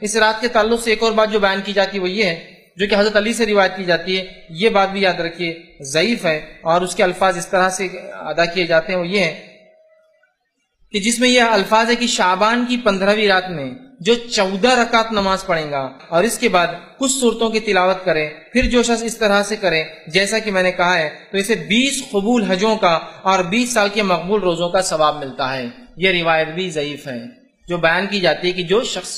اس رات کے تعلق سے ایک اور بات جو بیان کی جاتی ہے وہ یہ ہے، جو کہ حضرت علی سے روایت کی جاتی ہے، یہ بات بھی یاد رکھیے ضعیف ہے، اور اس کے الفاظ اس طرح سے ادا کیے جاتے ہیں وہ یہ ہے کہ جس میں یہ الفاظ ہے کہ شعبان کی 15ویں رات میں جو 14 رکعت نماز پڑھیں گا اور اس کے بعد کچھ صورتوں کی تلاوت کرے، پھر جو شخص اس طرح سے کرے جیسا کہ میں نے کہا ہے تو اسے 20 قبول حجوں کا اور 20 سال کے مقبول روزوں کا ثواب ملتا ہے۔ یہ روایت بھی ضعیف ہے جو بیان کی جاتی ہے کہ جو شخص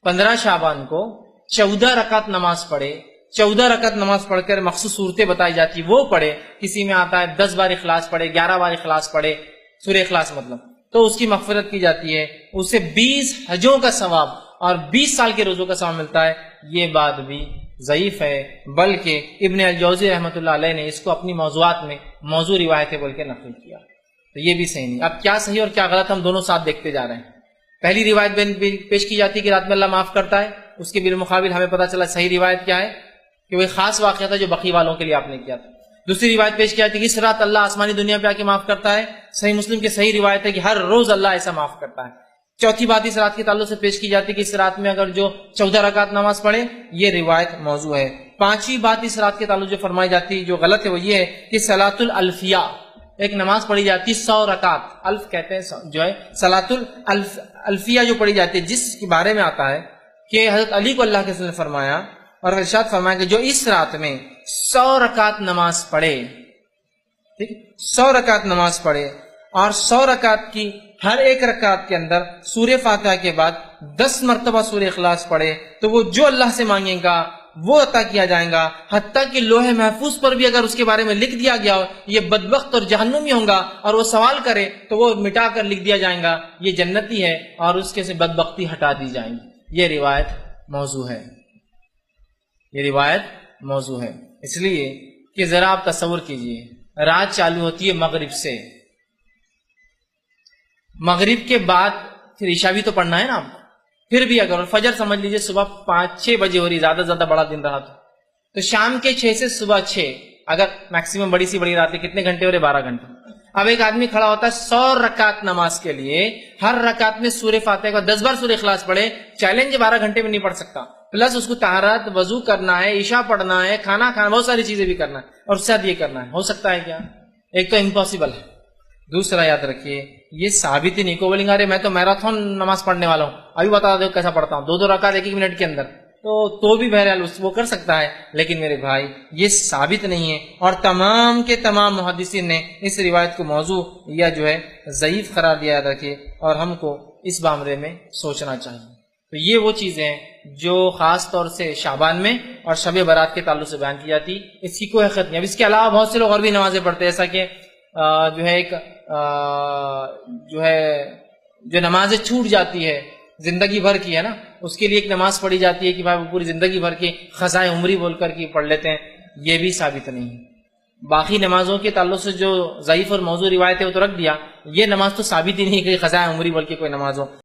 15 شعبان کو 14 رکعت نماز پڑھے، 14 رکعت نماز پڑھ کر مخصوص صورتیں بتائی جاتی وہ پڑھے، کسی میں آتا ہے 10 بار اخلاص پڑھے، 11 بار اخلاص پڑھے، سورہ اخلاص مطلب، تو اس کی مغفرت کی جاتی ہے، اسے 20 حجوں کا ثواب اور 20 سال کے روزوں کا ثواب ملتا ہے۔ یہ بات بھی ضعیف ہے، بلکہ ابن الجوزی رحمۃ اللہ علیہ نے اس کو اپنی موضوعات میں موضوع روایتیں بول کے نقل کیا، تو یہ بھی صحیح نہیں۔ اب کیا صحیح اور کیا غلط ہم دونوں ساتھ دیکھتے جا رہے ہیں۔ پہلی روایت پیش کی جاتی ہے کہ رات میں اللہ معاف کرتا ہے، اس کے بالمقابل ہمیں پتہ چلا صحیح روایت کیا ہے کہ وہ ایک خاص واقعہ تھا جو بقی والوں کے لیے آپ نے کیا تھا۔ دوسری روایت پیش کی جاتی ہے کہ اس رات اللہ آسمانی دنیا پہ آ کے معاف کرتا ہے، صحیح مسلم کی صحیح روایت ہے کہ ہر روز اللہ ایسا معاف کرتا ہے۔ چوتھی بات اس رات کے تعلق سے پیش کی جاتی ہے کہ اس رات میں اگر جو 14 رکعت نماز پڑھے، یہ روایت موضوع ہے۔ پانچویں بات اس رات کے تعلق جو فرمائی جاتی ہے جو غلط ہے وہ یہ ہے کہ صلاۃ الالفیہ، ایک نماز پڑھی جاتی ہے 100 رکعت، الف کہتے ہیں جو ہے صلاۃ الالفیہ جو پڑھی جاتی ہے، جس کے بارے میں آتا ہے کہ حضرت علی کو اللہ کے رسول نے فرمایا اور ارشاد فرمایا کہ جو اس رات میں 100 رکعت نماز پڑھے، ٹھیک، 100 رکعت نماز پڑھے اور 100 رکعت کی ہر ایک رکعت کے اندر سورہ فاتحہ کے بعد 10 مرتبہ سورہ اخلاص پڑھے تو وہ جو اللہ سے مانگے گا وہ عطا کیا جائے گا، حتیٰ کہ لوح محفوظ پر بھی اگر اس کے بارے میں لکھ دیا گیا ہو یہ بدبخت اور جہنمی ہوں گا اور وہ سوال کرے تو وہ مٹا کر لکھ دیا جائے گا یہ جنتی ہے اور اس کے سے بدبختی ہٹا دی جائیں گی۔ یہ روایت موضوع ہے، یہ روایت موضوع ہے، اس لیے کہ ذرا آپ تصور کیجئے رات چالو ہوتی ہے مغرب سے، مغرب کے بعد پھر عشاء بھی تو پڑھنا ہے نا آپ کو، پھر بھی اگر فجر سمجھ لیجئے صبح 5-6 بجے ہو رہی، زیادہ سے زیادہ بڑا دن رہا تو شام کے 6 سے صبح 6، اگر میکسیمم بڑی سی بڑی رات ہے کتنے گھنٹے ہو رہے؟ 12 گھنٹے۔ اب ایک آدمی کھڑا ہوتا ہے 100 رکعت نماز کے لیے، ہر رکعت میں سورہ فاتحہ کا 10 بار سورہ اخلاص پڑھے، چیلنج 12 گھنٹے میں نہیں پڑھ سکتا، پلس اس کو طہارت، وضو کرنا ہے، عشاء پڑھنا ہے، کھانا کھانا، بہت ساری چیزیں بھی کرنا ہے اور ساتھ یہ کرنا ہے، ہو سکتا ہے کیا؟ ایک تو امپاسبل ہے، دوسرا یاد رکھیے یہ ثابت ہی نہیں کو بولیں گے ارے میں تو میراتھن نماز پڑھنے والا ہوں، ابھی بتا دو کیسا پڑھتا ہوں، 2 رکعت 1 منٹ کے اندر، تو بھی بہرحال وہ کر سکتا ہے، لیکن میرے بھائی یہ ثابت نہیں ہے، اور تمام کے تمام محدثین نے اس روایت کو موضوع یا جو ہے ضعیف قرار دیا، یاد رکھیے، اور ہم کو اس معاملے میں سوچنا چاہیے۔ تو یہ وہ چیزیں ہیں جو خاص طور سے شعبان میں اور شب برات کے تعلق سے بیان کی جاتی، اس کی کوئی حقیقت نہیں۔ اب اس کے علاوہ بہت سے لوگ اور بھی نمازیں پڑھتے ہیں، ایسا کہ جو ہے ایک جو نمازیں چھوٹ جاتی ہے زندگی بھر کی ہے نا، اس کے لیے ایک نماز پڑھی جاتی ہے کہ بھائی وہ پوری زندگی بھر کی خزائے عمری بول کر کے پڑھ لیتے ہیں، یہ بھی ثابت نہیں ہے۔ باقی نمازوں کے تعلق سے جو ضعیف اور موضوع روایت ہے وہ تو رکھ دیا، یہ نماز تو ثابت ہی نہیں کہ خزائے عمری بول کے کوئی نماز ہو۔